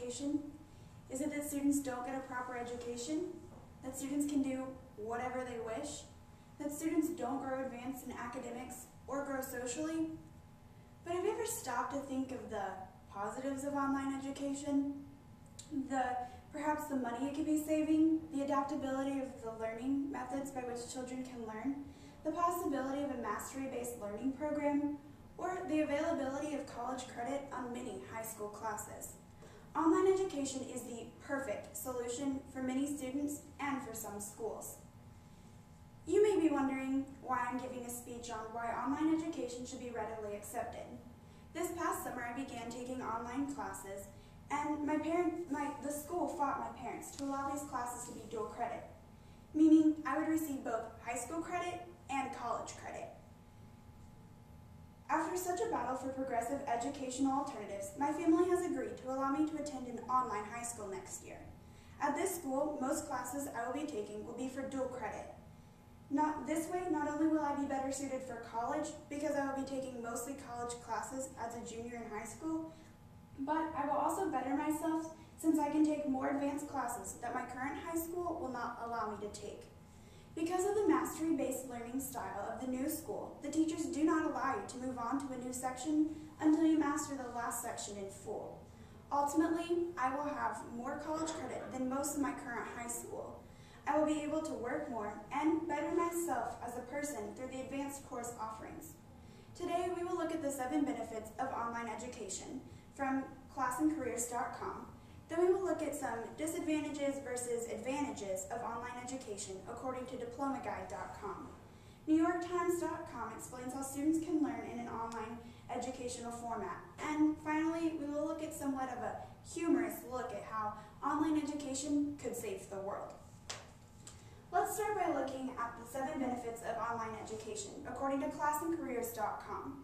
education? Is it that students don't get a proper education? That students can do whatever they wish? That students don't grow advanced in academics or grow socially? But have you ever stopped to think of the positives of online education? Perhaps the money it could be saving, the adaptability of the learning methods by which children can learn, the possibility of a mastery-based learning program, or the availability of college credit on many high school classes. Online education is the perfect solution for many students and for some schools. You may be wondering why I'm giving a speech on why online education should be readily accepted. This past summer I began taking online classes, and the school fought my parents to allow these classes to be dual credit, meaning I would receive both high school credit and college credit. After such a battle for progressive educational alternatives, my family has agreed to allow me to attend an online high school next year. At this school, most classes I will be taking will be for dual credit. This way, not only will I be better suited for college, because I will be taking mostly college classes as a junior in high school, but I will also better myself since I can take more advanced classes that my current high school will not allow me to take. Because of the mastery-based learning style of the new school, the teachers do not allow you to move on to a new section until you master the last section in full. Ultimately, I will have more college credit than most of my current high school. I will be able to work more and better myself as a person through the advanced course offerings. Today, we will look at the 7 benefits of online education from classandcareers.com. Then we will look at some disadvantages versus advantages of online education according to diplomaguide.com. NewYorkTimes.com explains how students can learn in an online educational format. And finally, we will look at somewhat of a humorous look at how online education could save the world. Let's start by looking at the 7 benefits of online education according to classandcareers.com.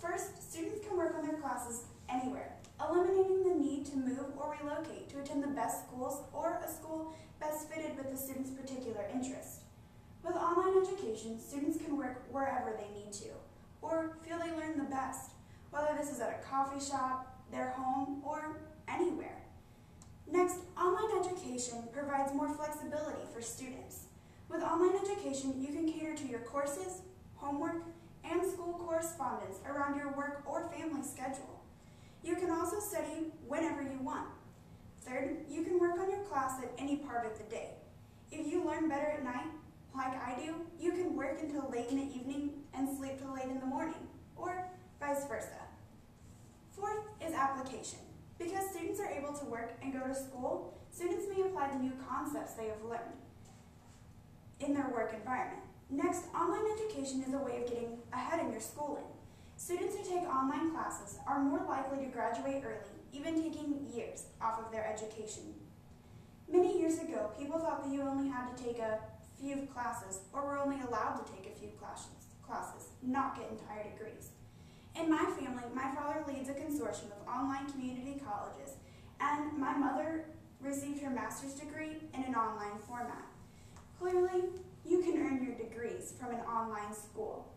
First, students can work on their classes anywhere, eliminating the need to move or relocate to attend the best schools or a school best fitted with the student's particular interest. With online education, students can work wherever they need to, or feel they learn the best, whether this is at a coffee shop, their home, or anywhere. Next, online education provides more flexibility for students. With online education, you can cater to your courses, homework, and school correspondence around your work or family schedule. You can also study whenever you want. Third, you can work on your class at any part of the day. If you learn better at night, like I do, you can work until late in the evening and sleep till late in the morning, or vice versa. Fourth is application. Because students are able to work and go to school, students may apply the new concepts they have learned in their work environment. Next, online education is a way of getting ahead in your schooling. Students who take online classes are more likely to graduate early, even taking years off of their education. Many years ago, people thought that you only had to take a few classes or were only allowed to take a few classes, not get entire degrees. In my family, my father leads a consortium of online community colleges, and my mother received her master's degree in an online format. Clearly, you can earn your degrees from an online school.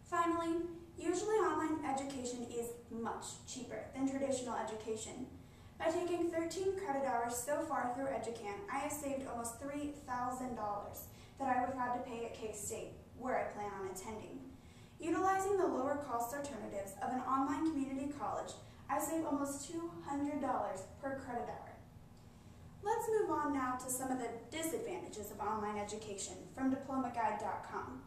Finally, usually online education is much cheaper than traditional education. By taking 13 credit hours so far through Educant, I have saved almost $3,000 that I would have had to pay at K-State, where I plan on attending. Utilizing the lower cost alternatives of an online community college, I save almost $200 per credit hour. Let's move on now to some of the disadvantages of online education from diplomaguide.com.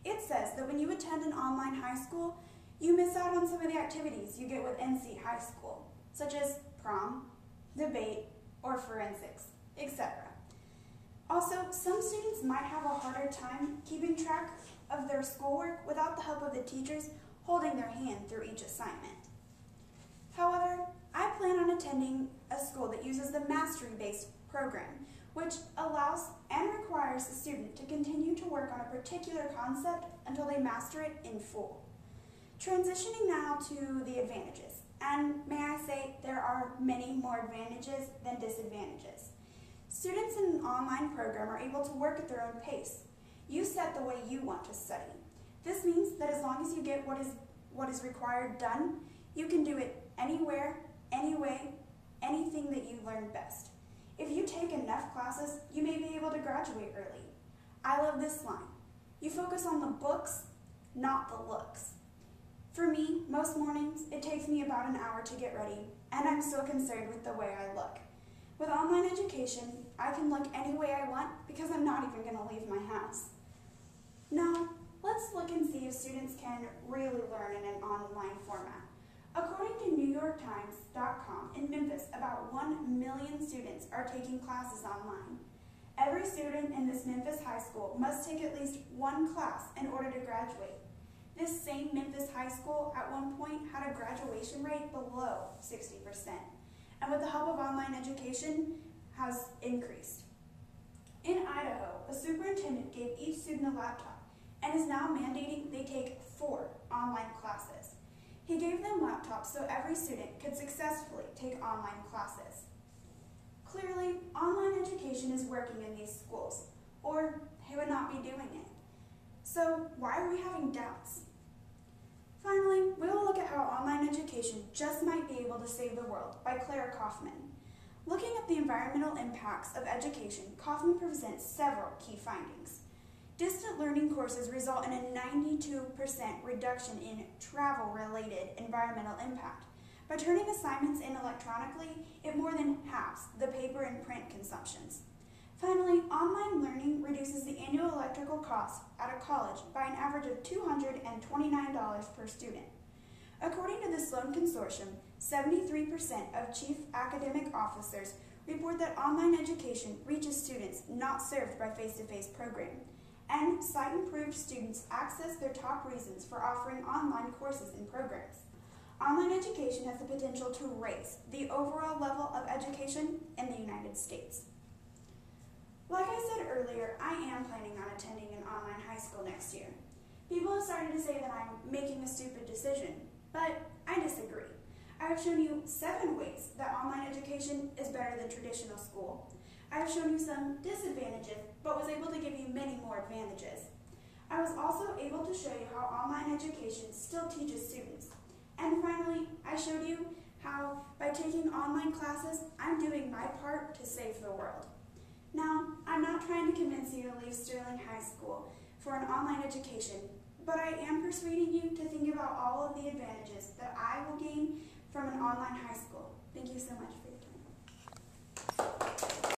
It says that when you attend an online high school, you miss out on some of the activities you get with NC high school, such as prom, debate, or forensics, etc. Also, some students might have a harder time keeping track of their schoolwork without the help of the teachers holding their hand through each assignment. However, I plan on attending a school that uses the mastery-based program, which allows and requires the student to continue to work on a particular concept until they master it in full. Transitioning now to the advantages, and may I say there are many more advantages than disadvantages. Students in an online program are able to work at their own pace. You set the way you want to study. This means that as long as you get what is required done, you can do it anywhere, any way, anything that you learn best. If you take enough classes, you may be able to graduate early. I love this line. You focus on the books, not the looks. For me, most mornings, it takes me about an hour to get ready, and I'm still concerned with the way I look. With online education, I can look any way I want because I'm not even going to leave my house. Now, let's look and see if students can really learn in an online format. According to NewYorkTimes.com, in Memphis, about 1 million students are taking classes online. Every student in this Memphis high school must take at least one class in order to graduate. This same Memphis high school at one point had a graduation rate below 60%, and with the help of online education, has increased. In Idaho, a superintendent gave each student a laptop and is now mandating they take 4 online classes. He gave them laptops so every student could successfully take online classes. Clearly, online education is working in these schools, or they would not be doing it. So why are we having doubts? Finally, we will look at how online education just might be able to save the world by Clara Kaufman. Looking at the environmental impacts of education, Kaufman presents several key findings. Distant learning courses result in a 92% reduction in travel-related environmental impact. By turning assignments in electronically, it more than halves the paper and print consumptions. Finally, online learning reduces the annual electrical cost at a college by an average of $229 per student. According to the Sloan Consortium, 73% of chief academic officers report that online education reaches students not served by face-to-face programs, and sight-improved students access their top reasons for offering online courses and programs. Online education has the potential to raise the overall level of education in the United States. Like I said earlier, I am planning on attending an online high school next year. People have started to say that I'm making a stupid decision, but I disagree. I have shown you 7 ways that online education is better than traditional school. I have shown you some disadvantages, but was able to give you many more advantages. I was also able to show you how online education still teaches students. And finally, I showed you how by taking online classes, I'm doing my part to save the world. Now, I'm not trying to convince you to leave Sterling High School for an online education, but I am persuading you to think about all of the advantages that I will gain from an online high school. Thank you so much for your time.